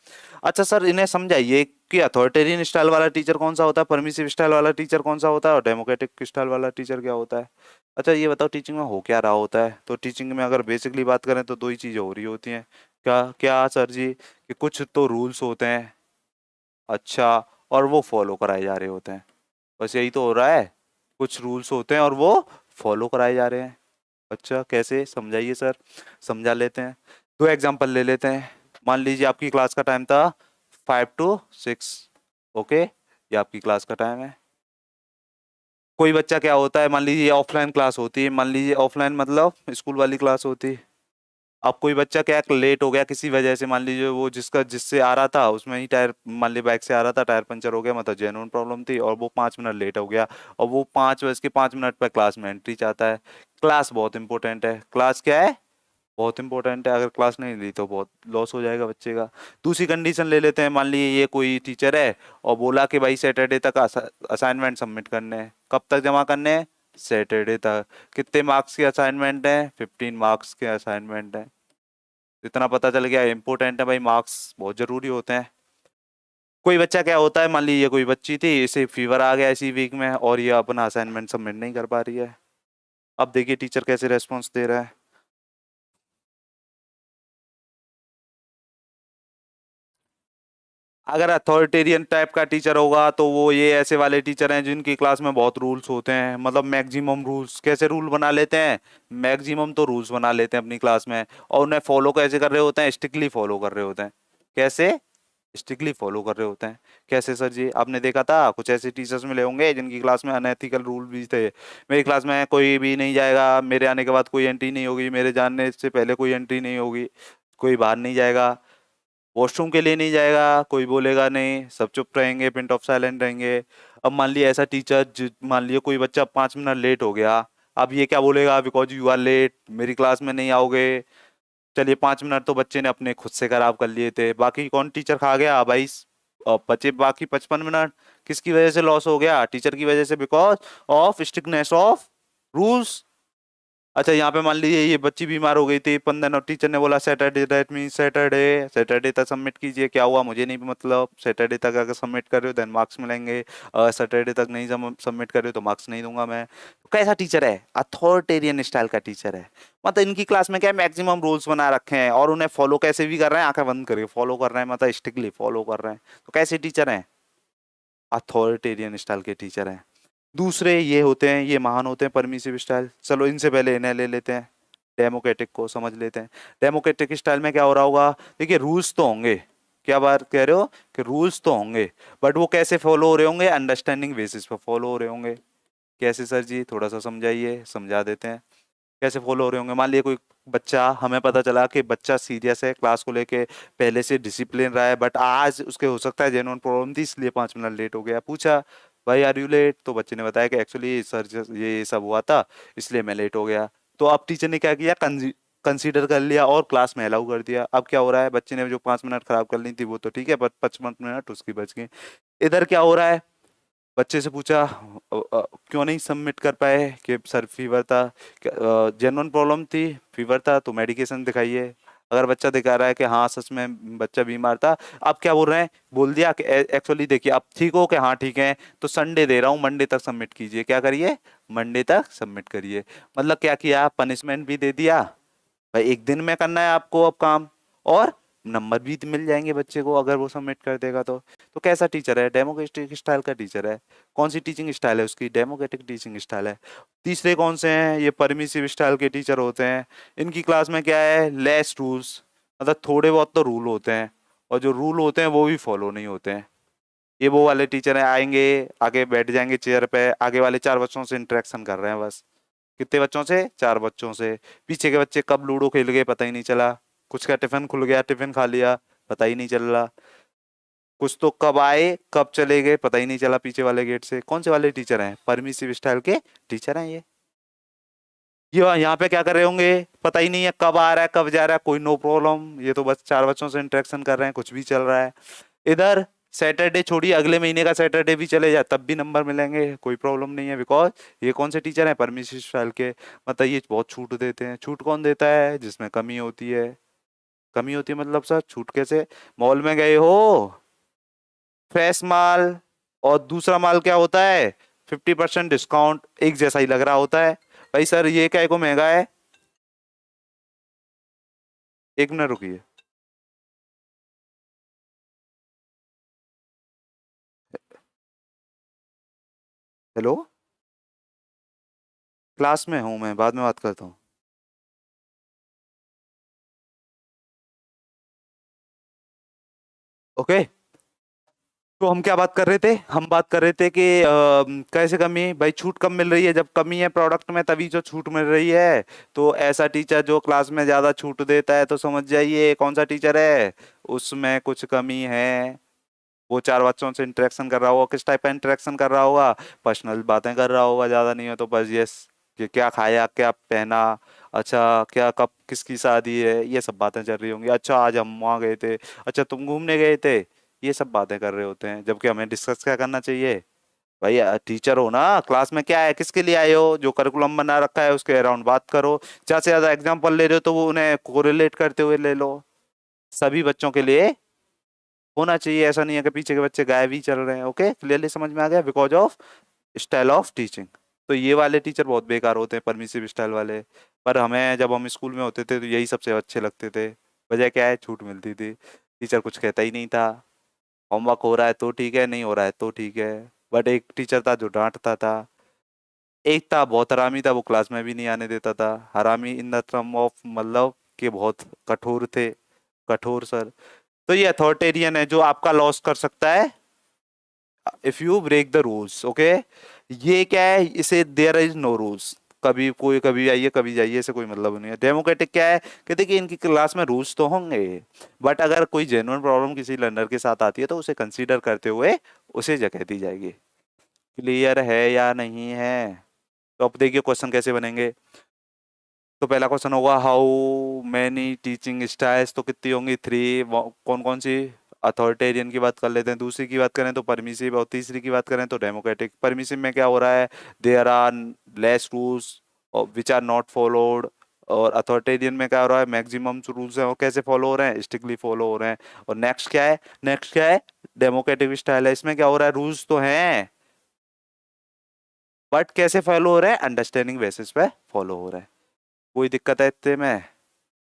अच्छा सर, इन्हें समझाइए कि अथॉरिटेरियन स्टाइल वाला टीचर कौन सा होता है, परमिसिव स्टाइल वाला टीचर कौन सा होता है, और डेमोक्रेटिक स्टाइल वाला टीचर क्या होता है। अच्छा ये बताओ, टीचिंग में हो क्या रहा होता है? तो टीचिंग में अगर बेसिकली बात करें तो 2 ही चीजें हो रही होती हैं। क्या क्या सर जी? कि कुछ तो रूल्स होते हैं, अच्छा, और वो फॉलो कराए जा रहे होते हैं। बस यही तो हो रहा है। कुछ रूल्स होते हैं और वो फॉलो कराए जा रहे हैं। अच्छा कैसे? समझाइए सर। समझा लेते हैं। 2 एग्जांपल ले लेते हैं। मान लीजिए आपकी क्लास का टाइम था 5 to 6। ओके, ये आपकी क्लास का टाइम है। कोई बच्चा क्या होता है, मान लीजिए ऑफलाइन क्लास होती है, मान लीजिए ऑफलाइन मतलब स्कूल वाली क्लास होती है। अब कोई बच्चा क्या लेट हो गया किसी वजह से, मान लीजिए वो जिसका जिससे आ रहा था उसमें ही टायर, मान लीजिए बाइक से आ रहा था, टायर पंचर हो गया, मतलब जेन्युइन प्रॉब्लम थी, और वो 5 मिनट लेट हो गया। और वो 5 बज के 5 मिनट पर क्लास में एंट्री चाहता है। क्लास बहुत इंपॉर्टेंट है। क्लास क्या है? बहुत इंपॉर्टेंट है। अगर क्लास नहीं ली तो बहुत लॉस हो जाएगा बच्चे का। दूसरी कंडीशन ले लेते हैं, मान लीजिए ये कोई टीचर है और बोला कि भाई सैटरडे तक असाइनमेंट सबमिट करने हैं। कब तक जमा करने हैं? सैटरडे तक। कितने मार्क्स के असाइनमेंट हैं? 15 मार्क्स के असाइनमेंट हैं। इतना पता चल गया, इंपॉर्टेंट है भाई, मार्क्स बहुत जरूरी होते हैं। कोई बच्चा क्या होता है, मान लीजिए कोई बच्ची थी, इसे फीवर आ गया इसी वीक में और ये अपना असाइनमेंट सबमिट नहीं कर पा रही है। अब देखिए टीचर कैसे रेस्पॉन्स दे रहा है। अगर अथॉरिटेरियन टाइप का टीचर होगा तो वो ये ऐसे वाले टीचर हैं जिनकी क्लास में बहुत रूल्स होते हैं, मतलब मैक्सिमम रूल्स। कैसे रूल बना लेते हैं? मैक्सिमम तो रूल्स बना लेते हैं अपनी क्लास में, और उन्हें फॉलो कैसे कर रहे होते हैं? स्ट्रिक्टली फॉलो कर रहे होते हैं। कैसे? स्ट्रिक्टली फॉलो कर रहे होते हैं। कैसे सर जी? आपने देखा था कुछ ऐसे टीचर्स मिले होंगे जिनकी क्लास में अनएथिकल रूल भी थे। मेरी क्लास में कोई भी नहीं जाएगा, मेरे आने के बाद कोई एंट्री नहीं होगी, मेरे जानने से पहले कोई एंट्री नहीं होगी, कोई बाहर नहीं जाएगा, वॉशरूम के लिए नहीं जाएगा, कोई बोलेगा नहीं, सब चुप रहेंगे, पिन ऑफ साइलेंट रहेंगे। अब मान लिया ऐसा टीचर, मान लिया कोई बच्चा 5 मिनट लेट हो गया, अब ये क्या बोलेगा? बिकॉज यू आर लेट, मेरी क्लास में नहीं आओगे। चलिए 5 मिनट तो बच्चे ने अपने खुद से खराब कर लिए थे, बाकी कौन टीचर खा गया भाई? बचे बाकी 55 मिनट। किसकी वजह से लॉस हो गया? टीचर की वजह से, because of strictness of rules. अच्छा यहाँ पे मान लीजिए ये बच्ची बीमार हो गई थी 15 और टीचर ने बोला Saturday, that mean Saturday, Saturday तक सबमिट कीजिए। क्या हुआ मुझे नहीं मतलब, सैटरडे तक अगर सबमिट कर रहे हो देन मार्क्स मिलेंगे, सैटरडे तक नहीं सबमिट कर रहे हो तो मार्क्स नहीं दूंगा मैं। तो कैसा टीचर है? अथॉरिटेरियन स्टाइल का टीचर है। मतलब इनकी क्लास में क्या है, मैक्सिमम रूल्स बना रखे हैं और उन्हें फॉलो कैसे भी कर रहे हैं, आंखें बंद करके फॉलो कर रहे हैं, मतलब स्ट्रिक्टली फॉलो कर रहे हैं। तो कैसे टीचर हैं? अथॉरिटेरियन स्टाइल के टीचर हैं। दूसरे ये होते हैं, ये महान होते हैं परमिसिव स्टाइल। चलो इनसे पहले इन्हें ले लेते हैं। डेमोक्रेटिक को समझ लेते हैं। डेमोक्रेटिक स्टाइल में क्या हो रहा होगा, देखिए रूल्स तो होंगे, क्या बात कह रहे हो कि रूल्स तो होंगे, बट वो कैसे फॉलो हो रहे होंगे, अंडरस्टैंडिंग बेसिस पर फॉलो हो रहे होंगे। कैसे सर जी, थोड़ा सा समझाइए, समझा देते हैं कैसे फॉलो हो रहे होंगे। मान लिया कोई बच्चा, हमें पता चला कि बच्चा सीरियस है, क्लास को लेके पहले से डिसिप्लिन रहा है, बट आज उसके हो सकता है जेन्युइन प्रॉब्लम थी इसलिए 5 मिनट लेट हो गया। पूछा भाई आर यू लेट, तो बच्चे ने बताया कि एक्चुअली सर ये सब हुआ था इसलिए मैं लेट हो गया। तो अब टीचर ने क्या किया, कंसीडर कर लिया और क्लास में अलाउ कर दिया। अब क्या हो रहा है, बच्चे ने जो 5 मिनट खराब कर ली थी वो तो ठीक है, पर 55 मिनट उसकी बच गई। इधर क्या हो रहा है, बच्चे से पूछा क्यों नहीं सबमिट कर पाए, कि सर फीवर था, जेन्युइन प्रॉब्लम थी, फीवर था तो मेडिकेशन दिखाइए। अगर बच्चा दिखा रहा है कि हाँ सच में बच्चा बीमार था, अब क्या बोल रहे हैं, बोल दिया कि एक्चुअली देखिए आप ठीक हो, कि हाँ ठीक है, तो संडे दे रहा हूँ, मंडे तक सबमिट कीजिए। क्या करिए, मंडे तक सबमिट करिए। मतलब क्या किया, पनिशमेंट भी दे दिया, भाई एक दिन में करना है आपको अब काम, और नंबर भी मिल जाएंगे बच्चे को अगर वो सबमिट कर देगा तो कैसा टीचर है, डेमोक्रेटिक स्टाइल का टीचर है। कौन सी टीचिंग स्टाइल है उसकी, डेमोक्रेटिक टीचिंग स्टाइल है। तीसरे कौन से हैं, ये परमिसिव स्टाइल के टीचर होते हैं। इनकी क्लास में क्या है, लेस रूल्स, मतलब थोड़े बहुत तो रूल होते हैं, और जो रूल होते हैं वो भी फॉलो नहीं होते हैं। ये वो वाले टीचर हैं, आएंगे आगे बैठ जाएंगे चेयर पे, आगे वाले 4 बच्चों से इंटरेक्शन कर रहे हैं बस। कितने बच्चों से, 4 बच्चों से। पीछे के बच्चे कब लूडो खेल गए पता ही नहीं चला, कुछ का टिफिन खुल गया, टिफिन खा लिया, पता ही नहीं चल रहा। कुछ तो कब आए कब चले गए पता ही नहीं चला पीछे वाले गेट से। कौन से वाले टीचर हैं, परमिसिव स्टाइल के टीचर हैं ये यहाँ पे क्या कर रहे होंगे, पता ही नहीं है कब आ रहा है कब जा रहा है, कोई नो प्रॉब्लम, ये तो बस 4 बच्चों से इंटरेक्शन कर रहे हैं, कुछ भी चल रहा है। इधर सैटरडे छोड़िए, अगले महीने का सैटरडे भी चले जाए तब भी नंबर मिलेंगे, कोई प्रॉब्लम नहीं है, बिकॉज ये कौन से टीचर हैं, परमिसिव स्टाइल के। मतलब ये बहुत छूट देते हैं। छूट कौन देता है, जिसमें कमी होती है। कमी होती है मतलब सर छूट कैसे, मॉल में गए हो, फ्रेश माल और दूसरा माल क्या होता है, 50% डिस्काउंट, एक जैसा ही लग रहा होता है। भाई सर ये क्या को महंगा है, 1 मिनट रुकिए। हेलो, क्लास में हूँ मैं, बाद में बात करता हूँ। ओके। तो हम क्या बात कर रहे थे, हम बात कर रहे थे कि कैसे कमी, भाई छूट कब मिल रही है, जब कमी है प्रोडक्ट में तभी जो छूट मिल रही है। तो ऐसा टीचर जो क्लास में ज्यादा छूट देता है तो समझ जाइए कौन सा टीचर है, उसमें कुछ कमी है। वो 4 बच्चों से इंटरेक्शन कर रहा होगा, किस टाइप का इंटरेक्शन कर रहा होगा, पर्सनल बातें कर रहा होगा, ज्यादा नहीं हो तो बस यस, कि क्या खाया क्या पहना, अच्छा क्या कब किसकी शादी है, ये सब बातें चल रही होंगी। अच्छा आज हम वहाँ गए थे, अच्छा तुम घूमने गए थे, ये सब बातें कर रहे होते हैं। जबकि हमें डिस्कस क्या करना चाहिए, भाई टीचर हो ना, क्लास में क्या है, किसके लिए आए हो, जो करिकुलम बना रखा है उसके अराउंड बात करो। ज्यादा से ज्यादा एग्जाम्पल ले रहे हो तो वो उन्हें कोरिलेट करते हुए ले लो। सभी बच्चों के लिए होना चाहिए, ऐसा नहीं है कि पीछे के बच्चे गायब ही चल रहे हैं। ओके, क्लियरली समझ में आ गया, because of style of teaching. तो ये वाले टीचर बहुत बेकार होते हैं, परमिसिव स्टाइल वाले। पर हमें जब हम स्कूल में होते थे तो यही सबसे अच्छे लगते थे। वजह क्या है, छूट मिलती थी, टीचर कुछ कहता ही नहीं था। होमवर्क हो रहा है तो ठीक है, नहीं हो रहा है तो ठीक है। बट एक टीचर था जो डांटता था। एक था बहुत हरामी था, वो क्लास में भी नहीं आने देता था। हरामी इन द टर्म ऑफ मतलब कि बहुत कठोर थे, कठोर सर। तो ये अथॉरिटेरियन है जो आपका लॉस कर सकता है if you break the rules. Okay, ये क्या है, इसे देयर इज नो रूल्स, कभी कोई कभी आइए कभी जाइए, इसे कोई मतलब नहीं है। डेमोक्रेटिक क्या है, कि देखिए इनकी क्लास में रूल्स तो होंगे, बट अगर कोई जेन्युइन प्रॉब्लम किसी लर्नर के साथ आती है तो उसे कंसीडर करते हुए उसे जगह दी जाएगी। क्लियर है या नहीं है। तो अब देखिए क्वेश्चन कैसे बनेंगे। तो पहला क्वेश्चन होगा हाउ मैनी टीचिंग स्टाइल्स, तो कितनी होंगी, 3। कौन कौन सी, अथॉरिटेरियन की बात कर लेते हैं, दूसरी की बात करें तो परमिसिव, और तीसरी की बात करें तो डेमोक्रेटिक। परमिसिव में क्या हो रहा है, there are less rules which are not followed, और अथॉरिटेरियन में क्या हो रहा है, मैक्सिमम रूल्स हैं वो कैसे फॉलो हो रहे हैं, स्ट्रिक्टली फॉलो हो रहे हैं। और नेक्स्ट क्या है, नेक्स्ट क्या है, डेमोक्रेटिक स्टाइल है, इसमें क्या हो रहा है, रूल्स तो हैं बट कैसे फॉलो हो रहे हैं, अंडरस्टैंडिंग बेसिस पे फॉलो हो रहे हैं। कोई दिक्कत है इतने में,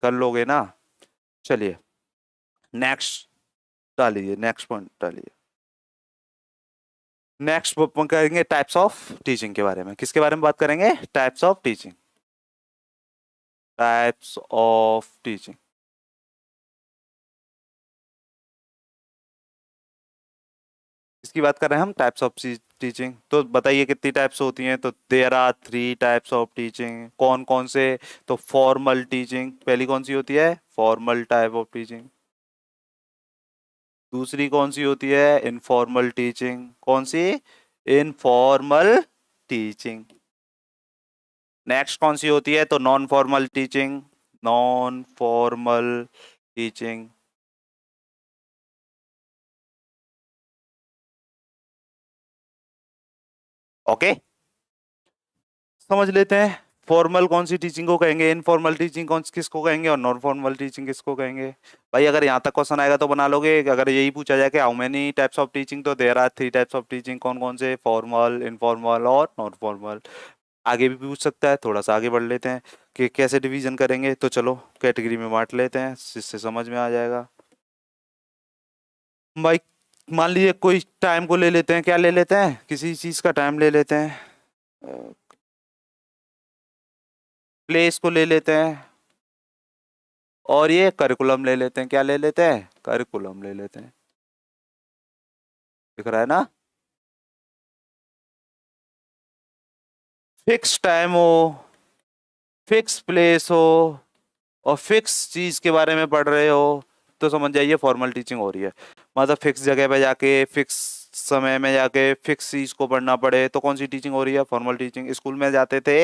कर लोगे ना। चलिए नेक्स्ट डालिए, नेक्स्ट पॉइंट डालिए। नेक्स्ट करेंगे टाइप्स ऑफ टीचिंग के बारे में, किसके बारे में बात करेंगे, types of teaching. Types of teaching. इसकी बात कर रहे हैं हम, टाइप्स ऑफ टीचिंग। तो बताइए कितनी टाइप्स होती हैं। तो there are 3 types of teaching. कौन कौन से? तो फॉर्मल टीचिंग पहली कौन सी होती है? Formal type of teaching. दूसरी कौन सी होती है? Informal teaching. कौन सी? Informal teaching. नेक्स्ट कौन सी होती है? तो non formal teaching. Non formal teaching. Okay, समझ लेते हैं। फॉर्मल कौन सी टीचिंग को कहेंगे, इनफॉर्मल टीचिंग कौन किसको कहेंगे, और नॉन फॉर्मल टीचिंग किसको कहेंगे? भाई अगर यहाँ तक क्वेश्चन आएगा तो बना लोगे। अगर यही पूछा जाए कि how many types of teaching, तो there are 3 types of teaching. कौन कौन से? फॉर्मल, इनफॉर्मल और नॉन फॉर्मल। आगे भी पूछ सकता है। थोड़ा सा आगे बढ़ लेते हैं कि कैसे डिवीजन करेंगे। तो चलो कैटेगरी में बांट लेते हैं, जिससे समझ में आ जाएगा। भाई मान लीजिए कोई टाइम को ले लेते हैं। क्या ले लेते हैं? किसी चीज का टाइम ले लेते हैं। प्लेस को ले लेते हैं, और ये करिकुलम ले लेते हैं। क्या ले लेते हैं? करिकुलम ले लेते हैं। दिख रहा है ना? फिक्स टाइम हो, फिक्स प्लेस हो, और फिक्स चीज के बारे में पढ़ रहे हो, तो समझ जाइए फॉर्मल टीचिंग हो रही है। मतलब फिक्स जगह पे जाके, फिक्स समय में जाके, फिक्स चीज को पढ़ना पड़े, तो कौन सी टीचिंग हो रही है? Formal teaching. स्कूल में जाते थे,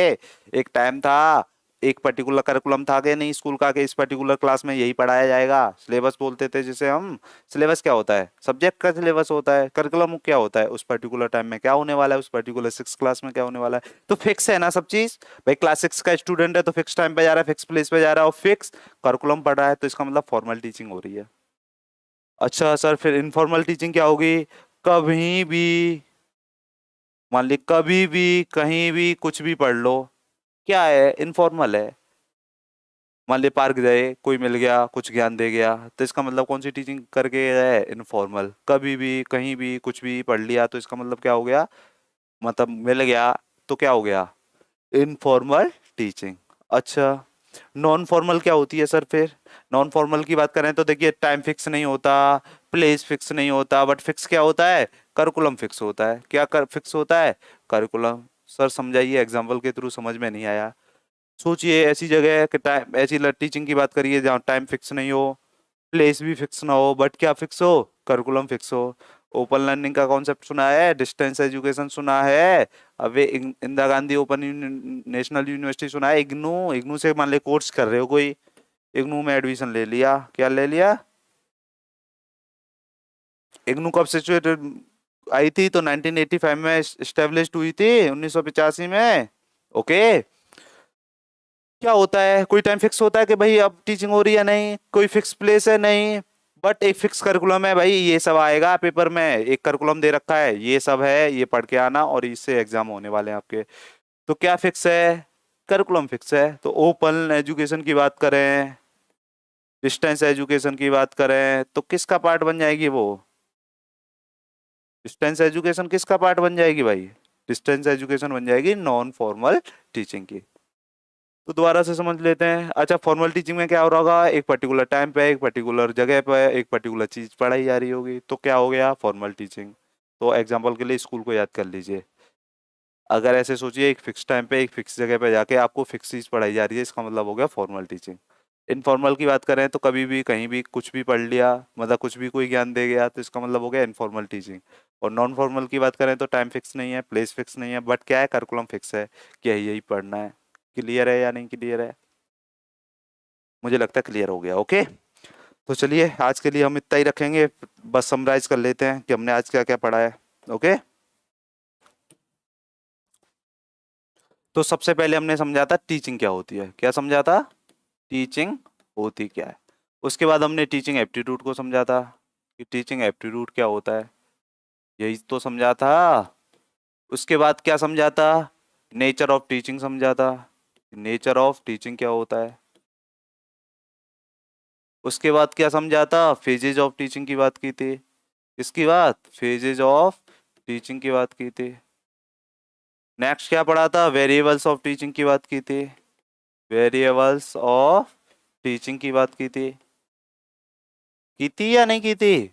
एक टाइम था, एक पर्टिकुलर करिकुलम था कि नहीं स्कूल का, कि इस पर्टिकुलर क्लास में यही पढ़ाया जाएगा। सिलेबस बोलते थे जिसे हम। सिलेबस क्या होता है? सब्जेक्ट का सिलेबस होता है। करिकुलम क्या होता है? उस पर्टिकुलर टाइम में क्या होने वाला है, उस पर्टिकुलर 6 क्लास में क्या होने वाला है। तो फिक्स है ना सब चीज। भाई क्लास 6 का स्टूडेंट है तो फिक्स टाइम पे जा रहा है, फिक्स प्लेस पे जा रहा है, और फिक्स करिकुलम पढ़ रहा है, तो इसका मतलब फॉर्मल टीचिंग हो रही है। अच्छा सर, फिर इनफॉर्मल टीचिंग क्या होगी? कभी भी, मान ली कभी भी, कहीं भी, कुछ भी पढ़ लो। क्या है? इनफॉर्मल है। मान ली पार्क गए, कोई मिल गया, कुछ ज्ञान दे गया, तो इसका मतलब कौन सी टीचिंग करके है? इनफॉर्मल। कभी भी, कहीं भी, कुछ भी पढ़ लिया, तो इसका मतलब क्या हो गया? मतलब मिल गया, तो क्या हो गया? Informal teaching. अच्छा, नॉन फॉर्मल क्या होती है सर फिर? नॉन फॉर्मल की बात करें तो देखिए, टाइम फिक्स नहीं होता, प्लेस फिक्स नहीं होता, बट फिक्स क्या होता है? करिकुलम फिक्स होता है। क्या कर फिक्स होता है? करिकुलम। सर समझाइए, एग्जाम्पल के थ्रू, समझ में नहीं आया। सोचिए ऐसी जगह है कि टाइम, ऐसी टीचिंग की बात करिए जहाँ टाइम फिक्स नहीं हो, प्लेस भी फिक्स ना हो, बट क्या फिक्स हो? करिकुलम फिक्स हो। ओपन लर्निंग का कॉन्सेप्ट सुना है? डिस्टेंस एजुकेशन सुना है? अबे Indira Gandhi open national university सुना है? इग्नू, इग्नू से मान ले कोर्स कर रहे हो कोई, इग्नू में एडमिशन ले लिया। क्या ले लिया? इग्नू कब सिचुएटेड आई थी? तो 1985 में एस्टेब्लिश हुई थी, 1985 में। ओके। क्या होता है? कोई टाइम फिक्स होता है कि भाई अब टीचिंग हो रही है? नहीं। कोई फिक्स प्लेस है? नहीं। बट एक फिक्स करिकुलम है भाई, ये सब आएगा पेपर में। एक करिकुलम दे रखा है, ये सब है, ये पढ़ के आना, और इससे एग्जाम होने वाले हैं आपके। तो क्या फिक्स है? करिकुलम फिक्स है। तो ओपन एजुकेशन की बात करें, डिस्टेंस एजुकेशन की बात करें, तो किसका पार्ट बन जाएगी वो? डिस्टेंस एजुकेशन किसका पार्ट बन जाएगी भाई? डिस्टेंस एजुकेशन बन जाएगी नॉन फॉर्मल टीचिंग की। तो दोबारा से समझ लेते हैं। अच्छा, फॉर्मल टीचिंग में क्या हो रहा होगा? एक पर्टिकुलर टाइम पे, एक पर्टिकुलर जगह पे, एक पर्टिकुलर चीज पढ़ाई जा रही होगी, तो क्या हो गया? Formal teaching. तो एग्जांपल के लिए स्कूल को याद कर लीजिए। अगर ऐसे सोचिए, एक फिक्स टाइम पे, एक फिक्स जगह पे जाके आपको फिक्स चीज पढ़ाई जा रही है, इसका मतलब हो गया फॉर्मल टीचिंग। इनफॉर्मल की बात करें तो कभी भी, कहीं भी, कुछ भी पढ़ लिया, मतलब कुछ भी कोई ज्ञान दे गया, तो इसका मतलब हो गया इनफॉर्मल टीचिंग। और नॉन फॉर्मल की बात करें तो टाइम फिक्स नहीं है, प्लेस फिक्स नहीं है, बट क्या है? करिकुलम फिक्स है कि यही पढ़ना है। क्लियर है या नहीं क्लियर है? मुझे लगता है क्लियर हो गया। ओके, तो चलिए आज के लिए हम इतना ही रखेंगे। बस समराइज कर लेते हैं कि हमने आज क्या क्या पढ़ा है। ओके, तो सबसे पहले हमने समझा था टीचिंग क्या होती है। क्या समझा था? टीचिंग होती क्या है। उसके बाद हमने टीचिंग एप्टीट्यूड को समझा था कि टीचिंग एप्टीट्यूड क्या होता है, यही तो समझा था। उसके बाद क्या समझा था? नेचर ऑफ टीचिंग समझा था। नेचर ऑफ टीचिंग क्या होता है। उसके बाद क्या समझा था? फेजेज ऑफ टीचिंग की बात की थी। इसकी बात, फेजेज ऑफ टीचिंग की बात की थी। नेक्स्ट क्या पढ़ा था? वेरिएबल्स ऑफ टीचिंग की बात की थी। वेरिएबल्स ऑफ टीचिंग की बात की थी या नहीं की थी?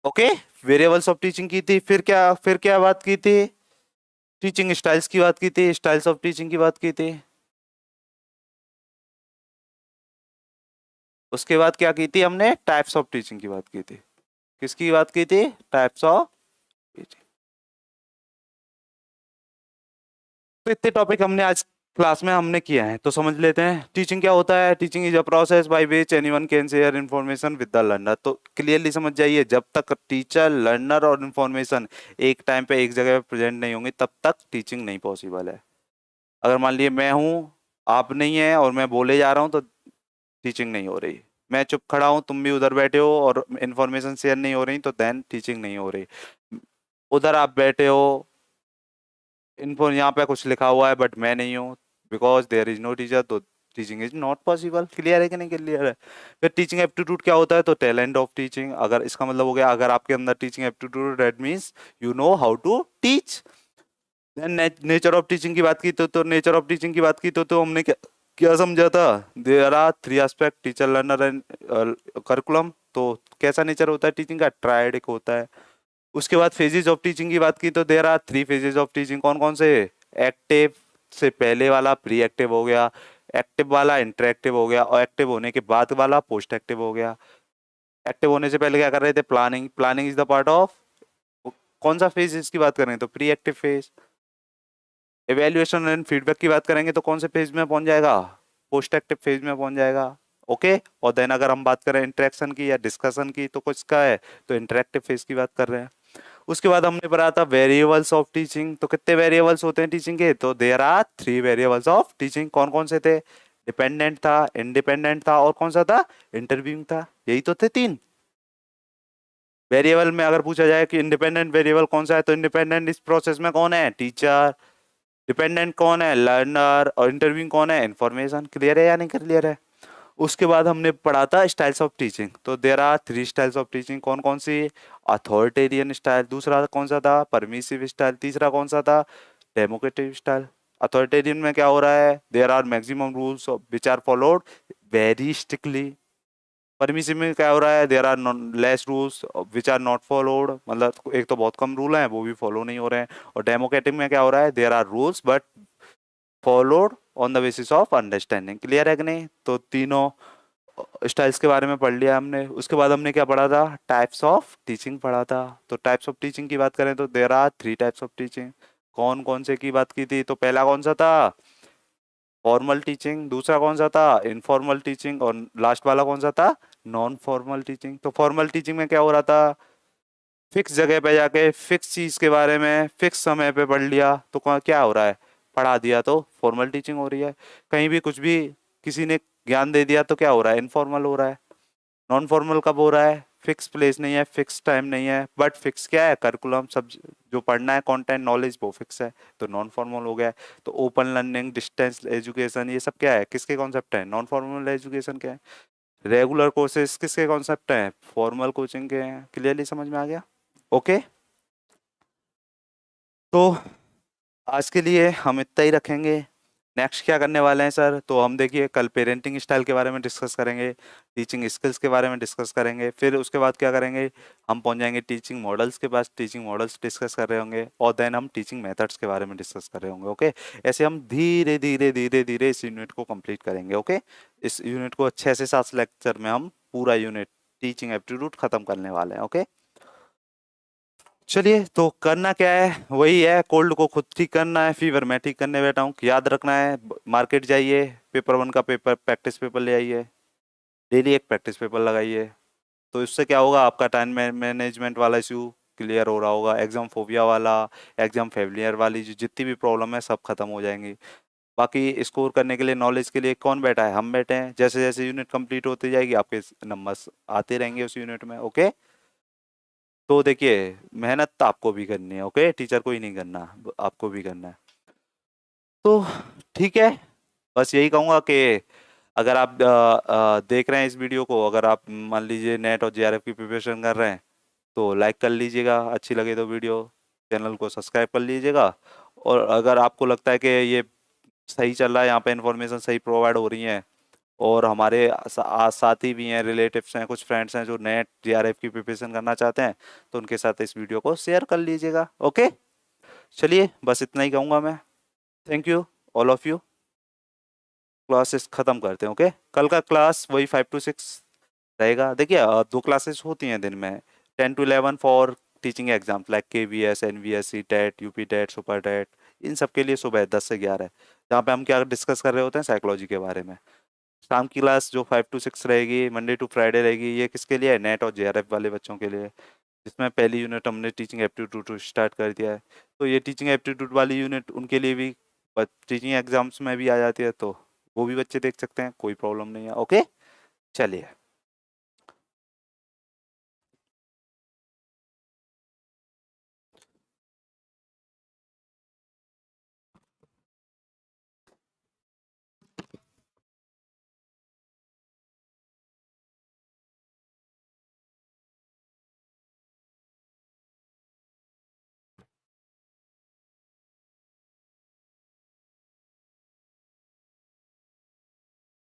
ओके, वेरिएबल्स ऑफ टीचिंग की थी। फिर क्या बात की थी? टीचिंग स्टाइल्स की बात की थी, स्टाइल्स ऑफ टीचिंग की बात की थी। उसके बाद क्या की थी हमने? टाइप्स ऑफ टीचिंग की बात की थी। किसकी बात की थी? Types of teaching. तो इतने टॉपिक हमने आज क्लास में हमने किए हैं, तो समझ लेते हैं टीचिंग क्या होता है। Teaching is a process by which anyone can share information with the learner. तो क्लियरली समझ जाइए, जब तक टीचर, लर्नर और इन्फॉर्मेशन एक टाइम पे एक जगह पे प्रेजेंट नहीं होंगे, तब तक टीचिंग नहीं पॉसिबल है। अगर मान लीजिए मैं हूँ, आप नहीं है, और मैं बोले जा रहा हूँ, तो टीचिंग नहीं हो रही। मैं चुप खड़ा हूँ, तुम भी उधर बैठे हो और इन्फॉर्मेशन शेयर नहीं हो रही, तो देन टीचिंग नहीं हो रही। उधर आप बैठे हो, इन्फो यहाँ पे कुछ लिखा हुआ है बट मैं नहीं हूँ, because there is no teacher, तो teaching is not possible. Clear है कि नहीं क्लियर है? फिर टीचिंग एप्टीट्यूड क्या होता है? तो टैलेंट ऑफ टीचिंग। अगर इसका मतलब हो गया, अगर आपके अंदर teaching aptitude, that means you know how to teach. Nature of teaching की बात की तो नेचर ऑफ टीचिंग की बात की तो हमने क्या क्या समझा था? There are three aspect, teacher, learner and curriculum. तो कैसा नेचर होता है टीचिंग का? ट्रायडिक होता है। उसके बाद फेजेस ऑफ टीचिंग की बात की तो there are three phases of teaching. कौन कौन से? एक्टिव से पहले वाला प्री एक्टिव हो गया, एक्टिव वाला इंटरएक्टिव हो गया, और एक्टिव होने के बाद वाला पोस्ट एक्टिव हो गया। एक्टिव होने से पहले क्या कर रहे थे? Planning. Planning is the part of कौन सा फेज इसकी बात करें तो pre active phase. Evaluation and feedback की बात करेंगे तो कौन से फेज में पहुंच जाएगा? पोस्ट एक्टिव फेज में पहुंच जाएगा। ओके, और देन अगर हम बात करें इंटरेक्शन की या डिस्कशन की, तो कुछ का है? तो इंटरेक्टिव फेज की बात कर रहे हैं। उसके बाद हमने पढ़ा था वेरिएबल्स ऑफ टीचिंग। तो कितने वेरिएबल्स होते हैं टीचिंग के? तो there are three variables of teaching. कौन कौन से थे? डिपेंडेंट था, इंडिपेंडेंट था, और कौन सा था? इंटरव्यूइंग था। यही तो थे तीन वेरिएबल में। अगर पूछा जाए कि इंडिपेंडेंट वेरिएबल कौन सा है, तो इंडिपेंडेंट इस प्रोसेस में कौन है? टीचर। डिपेंडेंट कौन है? लर्नर। और इंटरव्यूइंग कौन है? इन्फॉर्मेशन। क्लियर है या नहीं क्लियर है? उसके बाद हमने पढ़ा था स्टाइल्स ऑफ टीचिंग। तो there are three styles of teaching. कौन कौन सी? अथॉरिटेरियन स्टाइल, दूसरा कौन सा था? परमिसिव स्टाइल, तीसरा कौन सा था? Democratic style. अथॉरिटेरियन में क्या हो रहा है? There are maximum rules which are followed very strictly. Permissive में क्या हो रहा है? There are less rules which are not followed, मतलब एक तो बहुत कम रूल हैं, वो भी फॉलो नहीं हो रहे हैं। और डेमोक्रेटिक में क्या हो रहा है? There are rules but followed on the basis of understanding. Clear है कि नहीं? तो तीनों स्टाइल्स के बारे में पढ़ लिया हमने। उसके बाद हमने क्या पढ़ा था? टाइप्स ऑफ टीचिंग पढ़ा था। तो टाइप्स ऑफ टीचिंग की बात करें तो there are three types of teaching. कौन कौन से की बात की थी? तो पहला कौन सा था? Formal teaching. दूसरा कौन सा था? Informal teaching. और लास्ट वाला कौन सा था? Non formal teaching. तो फॉर्मल टीचिंग में क्या हो रहा था? फिक्स जगह पे जाके फिक्स चीज के बारे में फिक्स समय पे पढ़ लिया, तो क्या हो रहा है? पढ़ा दिया, तो फॉर्मल टीचिंग हो रही है। कहीं भी कुछ भी किसी ने ज्ञान दे दिया, तो क्या हो रहा है? इनफॉर्मल हो रहा है। नॉन फॉर्मल कब हो रहा है? फिक्स प्लेस नहीं है, फिक्स टाइम नहीं है, बट फिक्स क्या है? करिकुलम, सब जो पढ़ना है, कंटेंट, नॉलेज, वो फिक्स है, तो नॉन फॉर्मल हो गया है। तो ओपन लर्निंग, डिस्टेंस एजुकेशन, ये सब क्या है? किसके कॉन्सेप्ट है? नॉन फॉर्मल एजुकेशन के हैं। रेगुलर कोर्सेज किसके कॉन्सेप्ट हैं? फॉर्मल कोचिंग के हैं। क्लियरली समझ में आ गया? ओके, तो आज के लिए हम इतना ही रखेंगे। नेक्स्ट क्या करने वाले हैं सर? तो हम देखिए कल पेरेंटिंग स्टाइल के बारे में डिस्कस करेंगे, टीचिंग स्किल्स के बारे में डिस्कस करेंगे। फिर उसके बाद क्या करेंगे? हम पहुंच जाएंगे टीचिंग मॉडल्स के पास, टीचिंग मॉडल्स डिस्कस कर रहे होंगे, और देन हम टीचिंग मेथड्स के बारे में डिस्कस कर रहे होंगे। ओके, ऐसे हम धीरे धीरे धीरे धीरे इस यूनिट को कंप्लीट करेंगे। ओके, इस यूनिट को 6 से 7 लेक्चर में हम पूरा यूनिट टीचिंग एप्टीट्यूड खत्म करने वाले हैं। ओके, चलिए, तो करना क्या है? वही है, कोल्ड को खुद ठीक करना है, फीवर मैं ठीक करने बैठा हूँ। याद रखना है, मार्केट जाइए, पेपर 1 का पेपर प्रैक्टिस पेपर ले आइए, डेली एक प्रैक्टिस पेपर लगाइए। तो इससे क्या होगा? आपका टाइम मैनेजमेंट वाला इशू क्लियर हो रहा होगा, एग्जाम फोबिया वाला, एग्जाम फेलियर वाली जो जितनी भी प्रॉब्लम है, सब खत्म हो जाएंगी। बाकी स्कोर करने के लिए, नॉलेज के लिए कौन बैठा है? हम बैठे हैं। जैसे जैसे यूनिट कंप्लीट होती जाएगी, आपके नंबर्स आते रहेंगे उस यूनिट में। ओके, तो देखिए, मेहनत तो आपको भी करनी है। ओके, टीचर को ही नहीं करना, आपको भी करना है। तो ठीक है, बस यही कहूँगा कि अगर आप देख रहे हैं इस वीडियो को, अगर आप मान लीजिए नेट और जेआरएफ की प्रिपरेशन कर रहे हैं, तो लाइक कर लीजिएगा, अच्छी लगे तो वीडियो, चैनल को सब्सक्राइब कर लीजिएगा। और अगर आपको लगता है कि ये सही चल रहा है, यहाँ पे इन्फॉर्मेशन सही प्रोवाइड हो रही है, और हमारे साथी भी हैं, रिलेटिव्स हैं, कुछ फ्रेंड्स हैं जो नेट जीआरएफ की प्रिपरेशन करना चाहते हैं, तो उनके साथ इस वीडियो को शेयर कर लीजिएगा। ओके, चलिए बस इतना ही कहूँगा मैं। Thank you all of you. Classes ख़त्म करते हैं। ओके, कल का क्लास वही 5 to 6 रहेगा। देखिए 2 क्लासेस होती हैं दिन में, 10 to 11 for teaching exams like KVS, NVSC, TET, UP TET, super TET, इन सब के लिए सुबह 10 से 11, जहाँ पे हम क्या डिस्कस कर रहे होते हैं, साइकोलॉजी के बारे में। शाम की क्लास जो 5 to 6 रहेगी, मंडे टू फ्राइडे रहेगी, ये किसके लिए है, नेट और JRF वाले बच्चों के लिए, जिसमें पहली यूनिट हमने टीचिंग एप्टीट्यूड स्टार्ट कर दिया है। तो ये टीचिंग एप्टीट्यूड वाली यूनिट उनके लिए भी टीचिंग एग्जाम्स में भी आ जाती है, तो वो भी बच्चे देख सकते हैं, कोई प्रॉब्लम नहीं है। ओके, चलिए।